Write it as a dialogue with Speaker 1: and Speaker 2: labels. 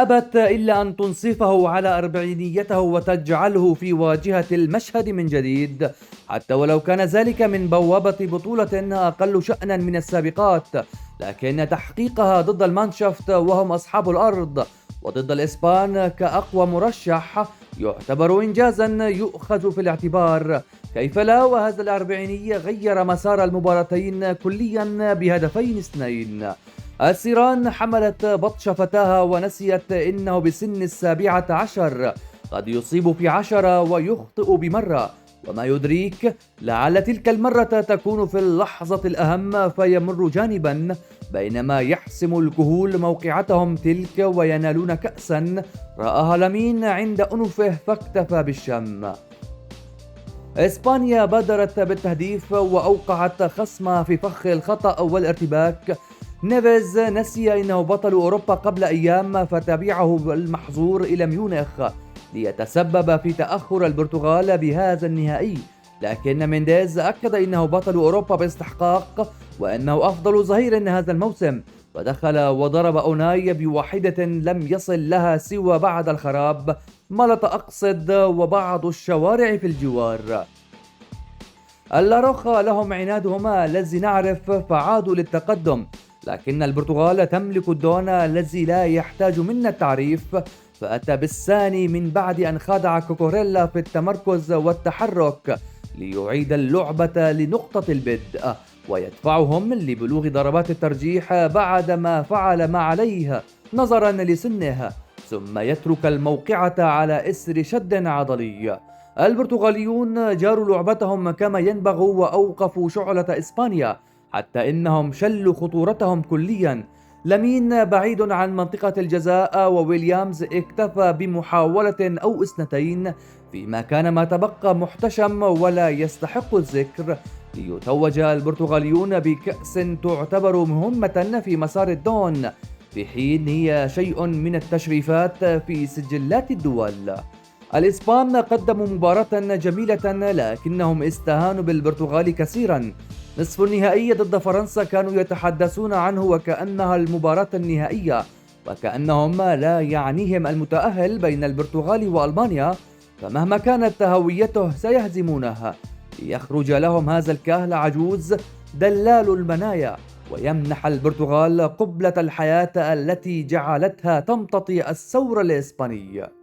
Speaker 1: أبت إلا أن تنصفه على أربعينيته وتجعله في واجهة المشهد من جديد، حتى ولو كان ذلك من بوابة بطولة أقل شأنا من السابقات، لكن تحقيقها ضد المانشافت وهم أصحاب الأرض وضد الإسبان كأقوى مرشح يعتبر إنجازا يؤخذ في الاعتبار. كيف لا، وهذا الأربعيني غير مسار المباراتين كليا بهدفين اثنين. السيران حملت بطش فتاها ونسيت إنه بسن 17 قد يصيب في 10 ويخطئ بمرة، وما يدريك لعل تلك المرة تكون في اللحظة الأهم فيمر جانبا، بينما يحسم الكهول موقعتهم تلك وينالون كأسا رآها لامين عند أنفه فاكتفى بالشم. إسبانيا بادرت بالتهديف وأوقعت خصمها في فخ الخطأ والارتباك. نيفيز نسي أنه بطل أوروبا قبل أيام فتبعه المحظور إلى ميونخ ليتسبب في تأخر البرتغال بهذا النهائي، لكن مينديز أكد أنه بطل أوروبا باستحقاق وأنه أفضل ظهير هذا الموسم، ودخل وضرب أوناي بواحدة لم يصل لها سوى بعد الخراب ملط أقصد وبعض الشوارع في الجوار. اللاروخا لهم عنادهما الذي نعرف فعادوا للتقدم، لكن البرتغال تملك الدون الذي لا يحتاج منا التعريف، فأتى بالثاني من بعد أن خادع كوكوريلا في التمركز والتحرك ليعيد اللعبة لنقطة البدء ويدفعهم لبلوغ ضربات الترجيح بعدما فعل ما عليه نظرا لسنه، ثم يترك الموقعة على إثر شد عضلي. البرتغاليون جاروا لعبتهم كما ينبغي وأوقفوا شعلة إسبانيا حتى إنهم شلوا خطورتهم كليا. لامين بعيد عن منطقة الجزاء وويليامز اكتفى بمحاولة أو اثنتين، فيما كان ما تبقى محتشم ولا يستحق الذكر، ليتوج البرتغاليون بكأس تعتبر مهمة في مسار الدون، في حين هي شيء من التشريفات في سجلات الدول. الإسبان قدموا مباراة جميلة لكنهم استهانوا بالبرتغال كثيرا. نصف النهائي ضد فرنسا كانوا يتحدثون عنه وكأنها المباراة النهائية، وكأنهم لا يعنيهم المتأهل بين البرتغال وألمانيا، فمهما كانت هويته سيهزمونه، ليخرج لهم هذا الكاهل عجوز دلال المنايا ويمنح البرتغال قبلة الحياة التي جعلتها تمتطي الثورة الإسبانية.